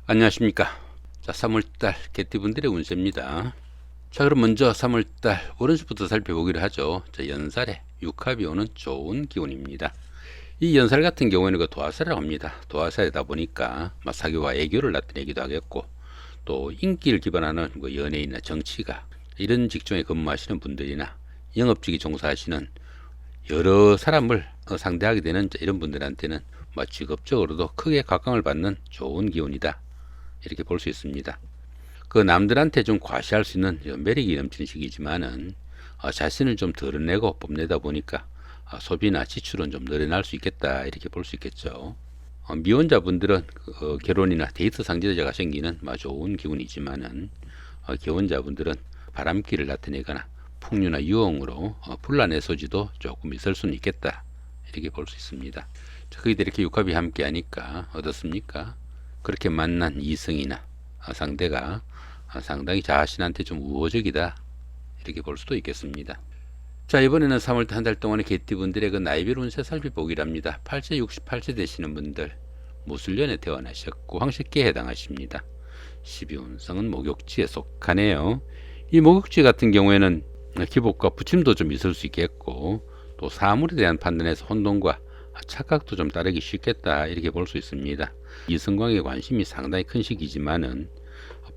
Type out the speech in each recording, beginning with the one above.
안녕하십니까. 자, 3월달 개띠분들의 운세입니다. 자, 그럼 먼저 3월달 오른쪽부터 살펴보기로 하죠. 자, 연살에 육합이 오는 좋은 기운입니다. 이 연살 같은 경우에는 그 도화살이라고 합니다. 도화살이다 보니까 사교와 애교를 나타내기도 하겠고, 또 인기를 기반하는 그 연예인이나 정치가 이런 직종에 근무하시는 분들이나 영업직에 종사하시는 여러 사람을 상대하게 되는 이런 분들한테는 직업적으로도 크게 각광을 받는 좋은 기운이다, 이렇게 볼 수 있습니다. 그 남들한테 좀 과시할 수 있는 매력이 넘치는 시기지만은 자신을 좀 드러내고 뽐내다 보니까 소비나 지출은 좀 늘어날 수 있겠다, 이렇게 볼 수 있겠죠. 미혼자분들은 결혼이나 데이트 상대자가 생기는 좋은 기운이지만은 기혼자분들은 바람기를 나타내거나 풍류나 유흥으로 분란의 소지도 조금 있을 수는 있겠다, 이렇게 볼 수 있습니다. 자, 거기다 이렇게 육합이 함께 하니까 어떻습니까? 그렇게 만난 이성이나 상대가 상당히 자신한테 좀 우호적이다, 이렇게 볼 수도 있겠습니다. 자, 이번에는 3월달 한 달 동안의 개띠분들의 그 나이별 운세 살펴보기로 합니다. 8세 68세 되시는 분들 무술년에 태어나셨고 황실기에 해당하십니다. 12운성은 목욕지에 속하네요. 이 목욕지 같은 경우에는 기복과 부침도 좀 있을 수 있겠고, 또 사물에 대한 판단에서 혼돈과 착각도 좀 따르기 쉽겠다, 이렇게 볼 수 있습니다. 이성광의 관심이 상당히 큰 시기지만은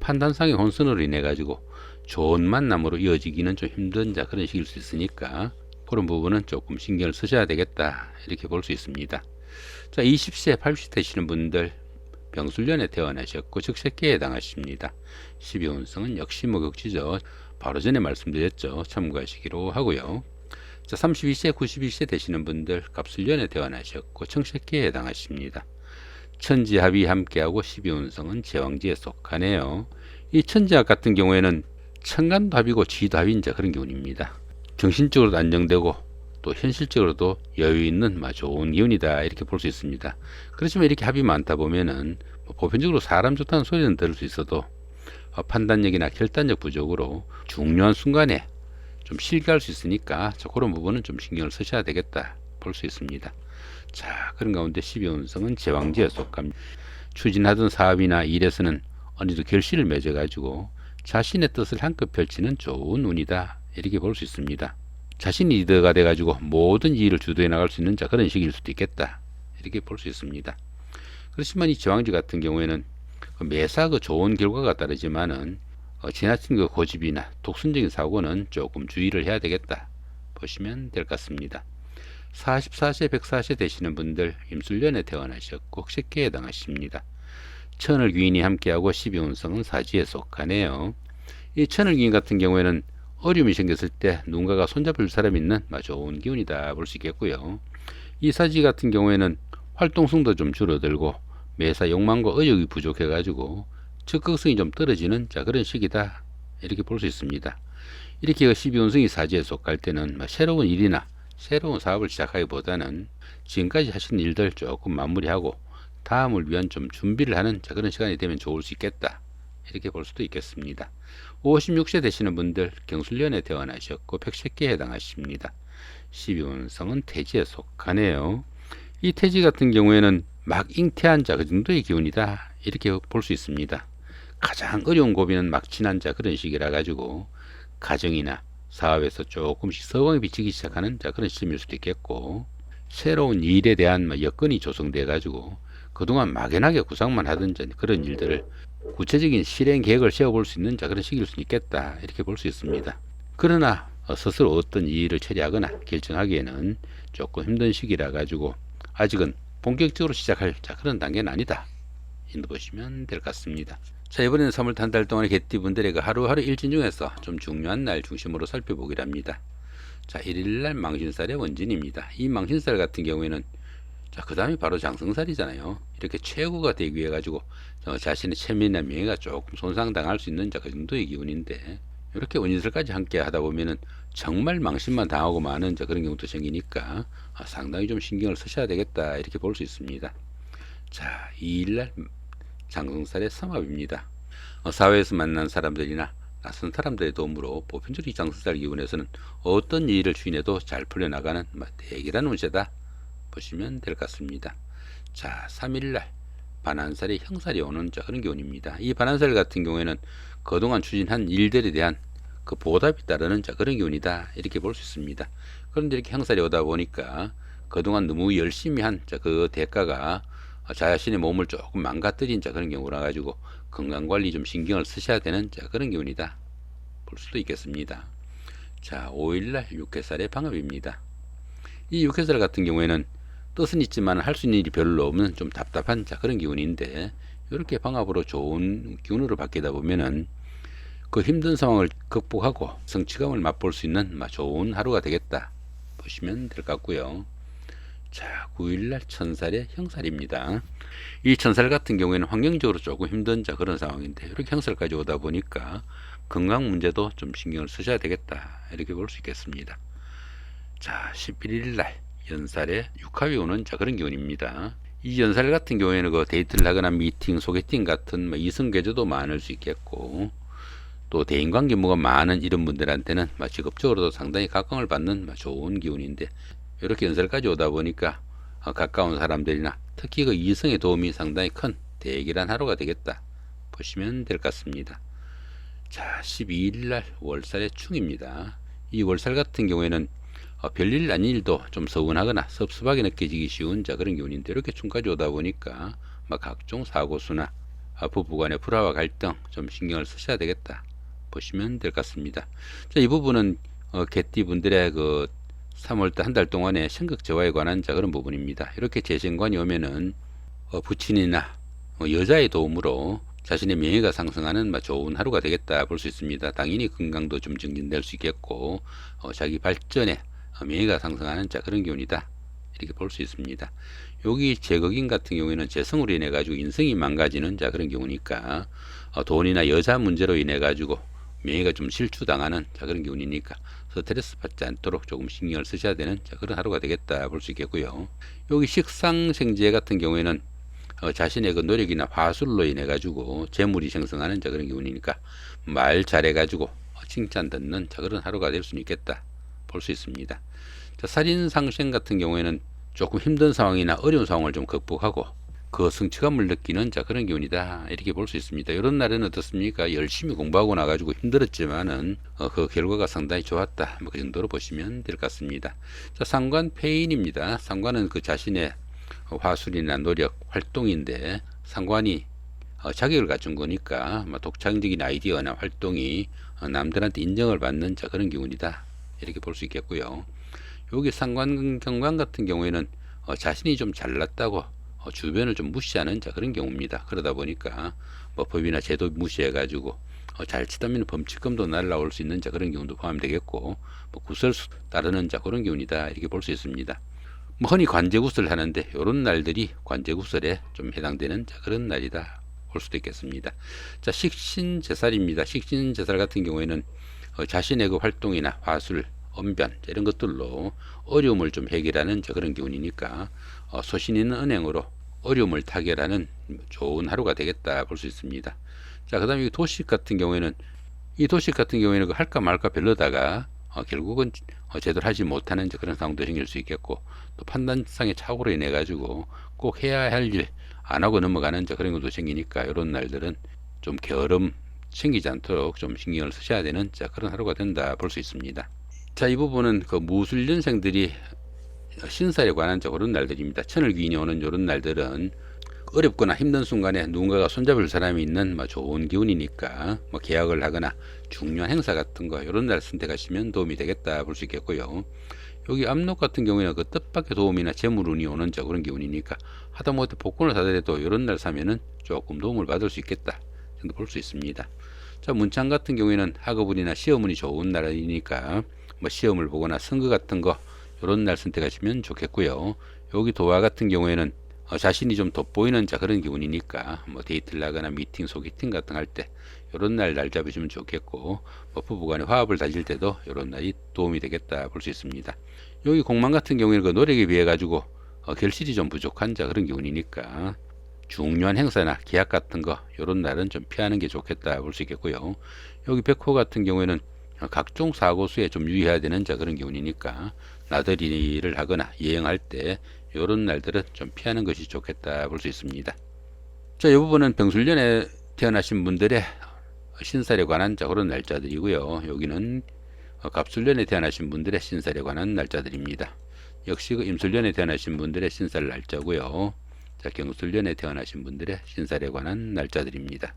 판단상의 혼선으로 인해 가지고 좋은 만남으로 이어지기는 좀 힘든 그런 시기일 수 있으니까 그런 부분은 조금 신경을 쓰셔야 되겠다, 이렇게 볼 수 있습니다. 자, 20세 80세 되시는 분들 병술년에 태어나셨고 즉세기에 해당하십니다. 12운성은 역시 목욕지죠. 바로 전에 말씀드렸죠. 참고하시기로 하고요. 자, 32세 91세 되시는 분들 갑술년에 태어나셨고 청색기에 해당하십니다. 천지합이 함께하고 12운성은 제왕지에 속하네요. 이 천지합 같은 경우에는 천간도 합이고 지도 합인 그런 기운입니다. 정신적으로도 안정되고 또 현실적으로도 여유 있는 좋은 기운이다, 이렇게 볼 수 있습니다. 그렇지만 이렇게 합이 많다 보면은 보편적으로 사람 좋다는 소리는 들을 수 있어도 판단력이나 결단력 부족으로 중요한 순간에 좀 실기할 수 있으니까 그런 부분은 좀 신경을 쓰셔야 되겠다, 볼 수 있습니다. 자, 그런 가운데 12운성은 제왕지에 속합니다. 추진하던 사업이나 일에서는 어느 정도 결실을 맺어가지고 자신의 뜻을 한껏 펼치는 좋은 운이다, 이렇게 볼 수 있습니다. 자신이 리더가 돼가지고 모든 일을 주도해 나갈 수 있는 그런 시기일 수도 있겠다, 이렇게 볼 수 있습니다. 그렇지만 이 제왕지 같은 경우에는 매사 좋은 결과가 따르지만은 지나친 고집이나 독선적인 사고는 조금 주의를 해야 되겠다, 보시면 될 것 같습니다. 44세 104세 되시는 분들 임술년에 태어나셨고 흑색기에 해당하십니다. 천을귀인이 함께하고 12운성은 사지에 속하네요. 이 천을귀인 같은 경우에는 어려움이 생겼을 때 누군가가 손잡을 사람이 있는 좋은 기운이다, 볼 수 있겠고요. 이 사지 같은 경우에는 활동성도 좀 줄어들고 매사 욕망과 의욕이 부족해 가지고 적극성이 좀 떨어지는 그런 시기다, 이렇게 볼 수 있습니다. 이렇게 12운성이 사지에 속할 때는 새로운 일이나 새로운 사업을 시작하기보다는 지금까지 하신 일들 조금 마무리하고 다음을 위한 좀 준비를 하는 그런 시간이 되면 좋을 수 있겠다, 이렇게 볼 수도 있겠습니다. 56세 되시는 분들 경술년에 태어나셨고 백색기에 해당하십니다. 12운성은 태지에 속하네요. 이 태지 같은 경우에는 막 잉태한 그 정도의 기운이다, 이렇게 볼 수 있습니다. 가장 어려운 고비는 막 지난 그런 시기라 가지고 가정이나 사업에서 조금씩 서방이 비치기 시작하는 그런 시점일 수도 있겠고, 새로운 일에 대한 여건이 조성돼 가지고 그동안 막연하게 구상만 하던 그런 일들을 구체적인 실행 계획을 세워볼 수 있는 그런 시기일 수 있겠다, 이렇게 볼 수 있습니다. 그러나 스스로 어떤 일을 처리하거나 결정하기에는 조금 힘든 시기라 가지고 아직은 본격적으로 시작할 그런 단계는 아니다, 이렇게 보시면 될 것 같습니다. 자, 이번에는 3월 한 달 동안의 개띠분들의 하루하루 일진 중에서 좀 중요한 날 중심으로 살펴보기로 합니다. 자, 1일날 망신살의 원진입니다. 이 망신살 같은 경우에는 그 다음이 바로 장성살이잖아요. 이렇게 최고가 되기 위해 가지고 자신의 체면이나 명예가 조금 손상당할 수 있는 그 정도의 기운인데, 이렇게 원진살까지 함께 하다 보면은 정말 망신만 당하고 마는 그런 경우도 생기니까 상당히 좀 신경을 쓰셔야 되겠다, 이렇게 볼 수 있습니다. 자, 2일날 장성살의 삼합입니다. 사회에서 만난 사람들이나 낯선 사람들의 도움으로 보편적으로 이 장성살 기운에서는 어떤 일을 추진해도 잘 풀려나가는 대기란 운세다, 보시면 될 것 같습니다. 자, 3일날 반환살이 형살이 오는 자 그런 기운입니다. 이 반환살 같은 경우에는 그동안 추진한 일들에 대한 그 보답이 따르는 자 그런 기운이다 이렇게 볼 수 있습니다. 그런데 이렇게 형살이 오다 보니까 그동안 너무 열심히 한 자 그 대가가 자신의 몸을 조금 망가뜨린 자 그런 경우라 가지고 건강관리 좀 신경을 쓰셔야 되는 자 그런 기운이다 볼 수도 있겠습니다. 자 5일날 육해살의 방합입니다. 이 육해살 같은 경우에는 뜻은 있지만 할 수 있는 일이 별로 없는 좀 답답한 자 그런 기운인데 이렇게 방합으로 좋은 기운으로 바뀌다 보면은 그 힘든 상황을 극복하고 성취감을 맛볼 수 있는 좋은 하루가 되겠다 보시면 될 것 같고요. 자 9일날 천살의 형살입니다. 이 천살 같은 경우에는 환경적으로 조금 힘든 자 그런 상황인데 이렇게 형살까지 오다 보니까 건강 문제도 좀 신경을 쓰셔야 되겠다 이렇게 볼 수 있겠습니다. 자 11일날 연살에 육합이 오는 자 그런 기운입니다. 이 연살 같은 경우에는 그 데이트를 하거나 미팅, 소개팅 같은 이성 계조도 많을 수 있겠고 또 대인관계 뭐가 많은 이런 분들한테는 직업적으로도 상당히 각광을 받는 좋은 기운인데 이렇게 연살까지 오다 보니까 가까운 사람들이나 특히 그 이성의 도움이 상당히 큰 대기란 하루가 되겠다 보시면 될 것 같습니다. 자 12일날 월살의 충입니다. 이 월살 같은 경우에는 별일 아닌 일도 좀 서운하거나 섭섭하게 느껴지기 쉬운 자 그런 기운인데 이렇게 충까지 오다 보니까 각종 사고수나 부부간의 불화와 갈등 좀 신경을 쓰셔야 되겠다 보시면 될 것 같습니다. 자, 이 부분은 개띠 분들의 그 3월달 한 달 동안의 신극재화에 관한 자 그런 부분입니다. 이렇게 재신관이 오면은 부친이나 여자의 도움으로 자신의 명예가 상승하는 좋은 하루가 되겠다 볼 수 있습니다. 당연히 건강도 좀 증진될 수 있겠고 자기 발전에 명예가 상승하는 자 그런 기운이다 이렇게 볼 수 있습니다. 여기 제거긴 같은 경우에는 재성으로 인해 가지고 인성이 망가지는 자 그런 경우니까 돈이나 여자 문제로 인해 가지고 명예가 좀 실추당하는 자 그런 기운이니까 스트레스 받지 않도록 조금 신경을 쓰셔야 되는 자 그런 하루가 되겠다 볼 수 있겠고요. 여기 식상생재 같은 경우에는 자신의 그 노력이나 화술로 인해 가지고 재물이 생성하는 자 그런 기운이니까 말 잘해 가지고 칭찬 듣는 자 그런 하루가 될 수는 있겠다 볼 수 있습니다. 자, 살인상생 같은 경우에는 조금 힘든 상황이나 어려운 상황을 좀 극복하고 그 성취감을 느끼는 자 그런 기운이다 이렇게 볼 수 있습니다. 이런 날에는 어떻습니까? 열심히 공부하고 나가지고 힘들었지만은 그 결과가 상당히 좋았다 그 정도로 보시면 될 것 같습니다. 자 상관 폐인입니다. 상관은 그 자신의 화술이나 노력 활동인데 상관이 자격을 갖춘 거니까 독창적인 아이디어나 활동이 남들한테 인정을 받는 자 그런 기운이다 이렇게 볼 수 있겠고요. 여기 상관 경관 같은 경우에는 자신이 좀 잘났다고 주변을 좀 무시하는 자 그런 경우입니다. 그러다 보니까 법이나 제도 무시해 가지고 잘 치다면 범칙금도 날라올 수 있는 자 그런 경우도 포함되겠고 구설수 따르는 자 그런 기운이다 이렇게 볼 수 있습니다. 흔히 관제구설 하는데 이런 날들이 관제구설에 좀 해당되는 자 그런 날이다 볼 수도 있겠습니다. 자 식신제살입니다. 식신제살 같은 경우에는 자신의 그 활동이나 화술 언변 이런 것들로 어려움을 좀 해결하는 그런 기운이니까 소신 있는 은행으로 어려움을 타결하는 좋은 하루가 되겠다 볼 수 있습니다. 자 그다음에 도식 같은 경우에는 그 할까 말까 별로다가 결국은 제대로 하지 못하는 그런 상황도 생길 수 있겠고 또 판단상의 착오로 인해 가지고 꼭 해야 할 일 안 하고 넘어가는 그런 것도 생기니까 이런 날들은 좀 게으름 생기지 않도록 좀 신경을 쓰셔야 되는 그런 하루가 된다 볼 수 있습니다. 자, 이 부분은 그 무술년생들이 신살에 관한 그런 날들입니다. 천을귀인이 오는 이런 날들은 어렵거나 힘든 순간에 누군가가 손잡을 사람이 있는 좋은 기운이니까 계약을 하거나 중요한 행사 같은 거 이런 날 선택하시면 도움이 되겠다 볼 수 있겠고요. 여기 압록 같은 경우에는 그 뜻밖의 도움이나 재물운이 오는 그런 기운이니까 하다못해 복권을 사더라도 이런 날 사면은 조금 도움을 받을 수 있겠다 정도 볼 수 있습니다. 자 문창 같은 경우에는 학업운이나 시험운이 좋은 날이니까 시험을 보거나 선거 같은 거 이런 날 선택하시면 좋겠고요. 여기 도화 같은 경우에는 자신이 좀 돋보이는 그런 기운이니까 데이트를 하거나 미팅, 소개팅 같은 할 때 이런 날 잡으시면 좋겠고 부부간의 화합을 다질 때도 이런 날이 도움이 되겠다 볼 수 있습니다. 여기 공망 같은 경우에는 그 노력에 비해 가지고 결실이 좀 부족한 그런 기운이니까 중요한 행사나 계약 같은 거 이런 날은 좀 피하는 게 좋겠다 볼 수 있겠고요. 여기 백호 같은 경우에는 각종 사고수에 좀 유의해야 되는 그런 기운이니까 나들이를 하거나 여행할 때 이런 날들은 좀 피하는 것이 좋겠다 볼 수 있습니다. 자, 이 부분은 병술년에 태어나신 분들의 신살에 관한 그런 날짜들이고요. 여기는 갑술년에 태어나신 분들의 신살에 관한 날짜들입니다. 역시 임술년에 태어나신 분들의 신살 날짜고요. 자, 경술년에 태어나신 분들의 신살에 관한 날짜들입니다.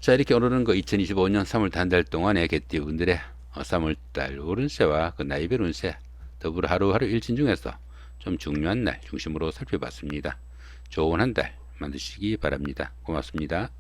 자, 이렇게 오늘은 2025년 3월달 한 달 동안의 개띠분들의 3월달 오른세와 나이별 운세 더불어 하루하루 일진 중에서 좀 중요한 날 중심으로 살펴봤습니다. 좋은 한 달 만드시기 바랍니다. 고맙습니다.